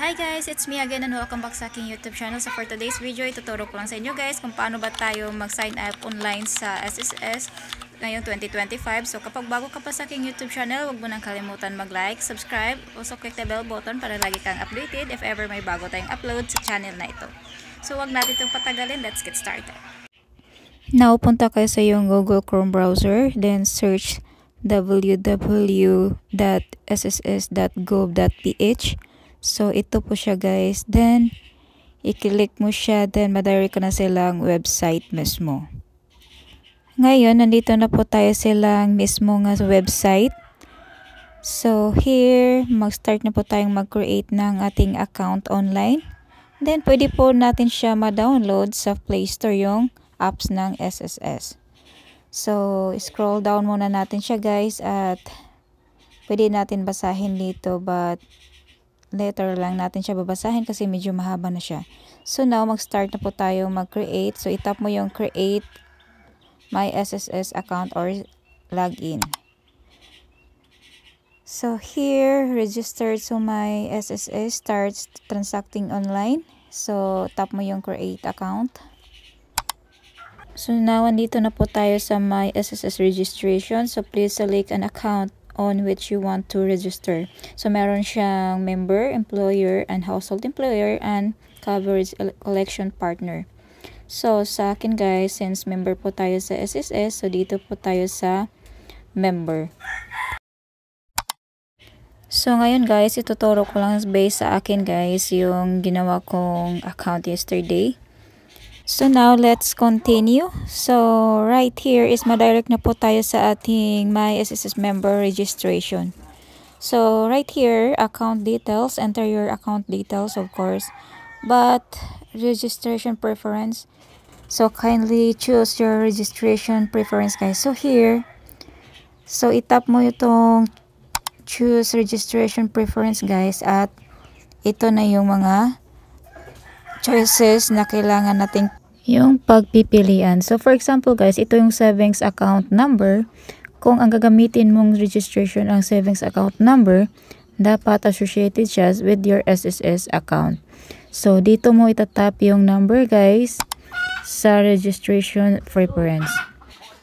Hi guys, it's me again and welcome back sa aking YouTube channel. So for today's video, ituturo ko lang sa inyo guys kung paano ba tayo mag-sign up online sa SSS ngayong 2025. So kapag bago ka pa sa aking YouTube channel, huwag mo nang kalimutan mag-like, subscribe, also click the bell button para lagi kang updated if ever may bago tayong upload sa channel na ito. So huwag natin itong patagalin, let's get started. Now, punta kayo sa yung Google Chrome browser, then search www.sss.gov.ph. So, ito po siya guys. Then, i-click mo siya. Then, madirect ka na silang website mismo. Ngayon, nandito na po tayo silang mismo nga website. So, here, mag-start na po tayong mag-create ng ating account online. Then, pwede po natin siya ma-download sa Play Store yung apps ng SSS. So, scroll down muna natin siya guys at pwede natin basahin dito but later lang natin siya babasahin kasi medyo mahaba na siya. So now, mag-start na po tayo mag-create. So, itap mo yung create my SSS account or login. So, here, register to my SSS starts transacting online. So, tap mo yung create account. So, now, andito na po tayo sa my SSS registration. So, please select an account on which you want to register. So, meron siyang member, employer, and household employer, and coverage collection partner. So, sa akin guys, since member po tayo sa SSS, so dito po tayo sa member. So, ngayon guys, ituturo ko lang based sa akin guys, yung ginawa kong account yesterday. So now, let's continue. So, right here is madirect na po tayo sa ating My SSS member registration. So, right here, account details. Enter your account details, of course. But, registration preference. So, kindly choose your registration preference, guys. So, here, so itap mo itong choose registration preference, guys. At ito na yung mga choices na kailangan nating yung pagpipilian. So, for example guys, ito yung savings account number. Kung ang gagamitin mong registration ang savings account number, dapat associated siya with your SSS account. So, dito mo itatap yung number guys sa registration preference.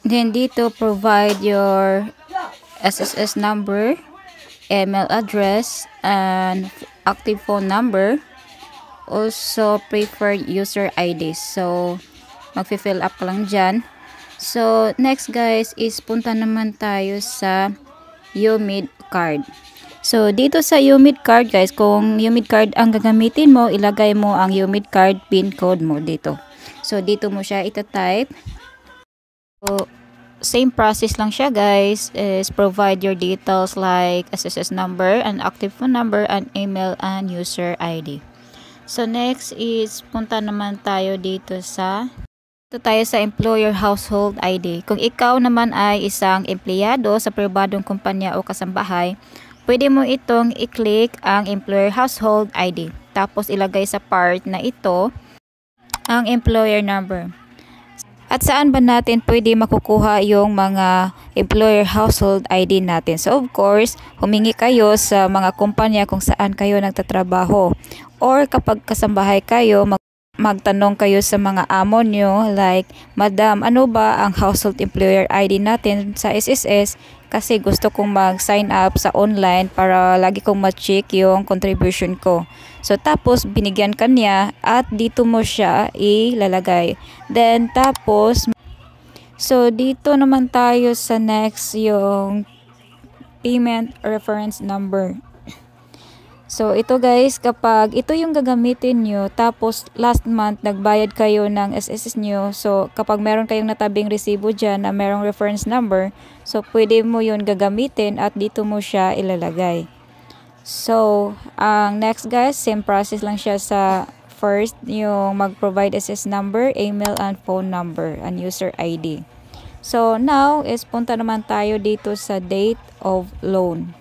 Then, dito provide your SSS number, email address, and active phone number. Also, preferred user ID. So, mag-fill up ka lang dyan. So, next guys is punta naman tayo sa UMID card. So, dito sa UMID card guys, kung UMID card ang gagamitin mo, ilagay mo ang UMID card PIN code mo dito. So, dito mo siya itatype. So, same process lang siya guys, is provide your details like SSS number, and active phone number, and email, and user ID. So, next is punta naman tayo dito sa employer household ID. Kung ikaw naman ay isang empleyado sa pribadong kumpanya o kasambahay, pwede mo itong i-click ang employer household ID. Tapos, ilagay sa part na ito ang employer number. At saan ba natin pwede makukuha yung mga employer household ID natin? So, of course, humingi kayo sa mga kumpanya kung saan kayo nagtatrabaho. Or kapag kasambahay kayo, magtanong kayo sa mga amo nyo like, Madam, ano ba ang household employer ID natin sa SSS? Kasi gusto kong mag-sign up sa online para lagi kong ma-check yung contribution ko. So, tapos, binigyan ka niya at dito mo siya ilalagay. Then, tapos, so, dito naman tayo sa next yung payment reference number. So, ito guys, kapag ito yung gagamitin nyo, tapos last month, nagbayad kayo ng SSS nyo. So, kapag meron kayong natabing resibo dyan na merong reference number, so, pwede mo yun gagamitin at dito mo siya ilalagay. So, ang next guys, same process lang siya sa first, yung mag-provide SSS number, email, and phone number, and user ID. So, now is punta naman tayo dito sa date of loan.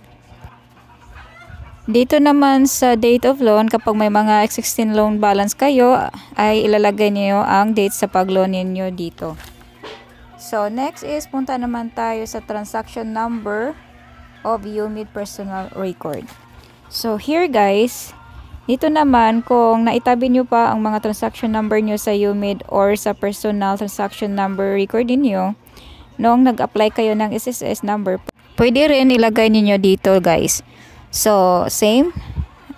Dito naman sa date of loan, kapag may mga existing loan balance kayo, ay ilalagay niyo ang date sa pag-loan niyo dito. So, next is punta naman tayo sa transaction number of UMID personal record. So, here guys, Dito naman, kung naitabi nyo pa ang mga transaction number nyo sa UMID or sa personal transaction number record ninyo, noong nag-apply kayo ng SSS number, pwede rin ilagay ninyo dito guys. So, same.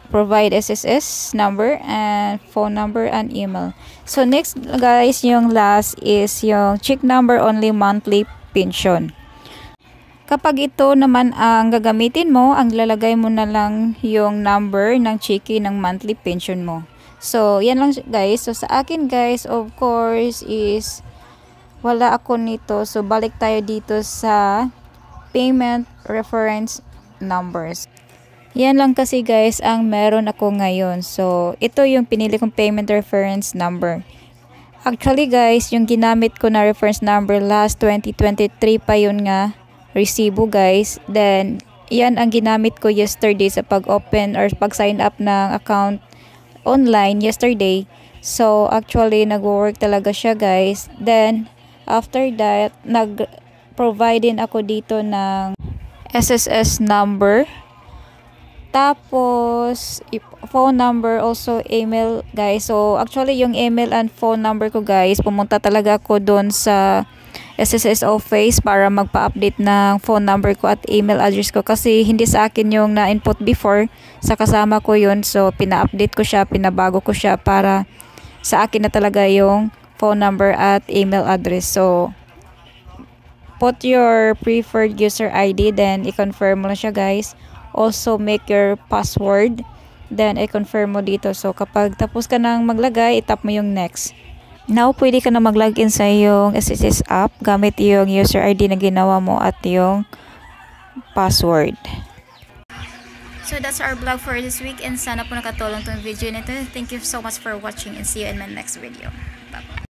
Provide SSS number and phone number and email. So, next guys, yung last is yung check number only monthly pension. Kapag ito naman ang gagamitin mo, ang lalagay mo na lang yung number ng cheque ng monthly pension mo. So, yan lang guys. So, sa akin guys, of course, is wala ako nito. So, balik tayo dito sa payment reference numbers. Yan lang kasi guys ang meron ako ngayon. So, ito yung pinili kong payment reference number. Actually guys, yung ginamit ko na reference number last 2023 pa yun nga resibo guys. Then, yan ang ginamit ko yesterday sa pag-open or pag-sign up ng account online yesterday. So, actually, nag-work talaga siya guys. Then, after that, nag-provide din ako dito ng SSS number. Tapos, phone number, also email guys. So, actually, yung email and phone number ko guys, pumunta talaga ako doon sa SSS office para magpa-update ng phone number ko at email address ko. Kasi hindi sa akin yung na-input before, sa kasama ko yun. So, pina-update ko siya, pinabago ko siya para sa akin na talaga yung phone number at email address. So, put your preferred user ID, then i-confirm mo lang siya guys. Also, make your password, then i-confirm mo dito. So, kapag tapos ka nang maglagay, itap mo yung next. Now, pwede ka na mag-login sa iyong SSS app gamit yung user ID na ginawa mo at yung password. So, that's our vlog for this week and sana po nakatulong tong video nito. Thank you so much for watching and see you in my next video. Bye-bye.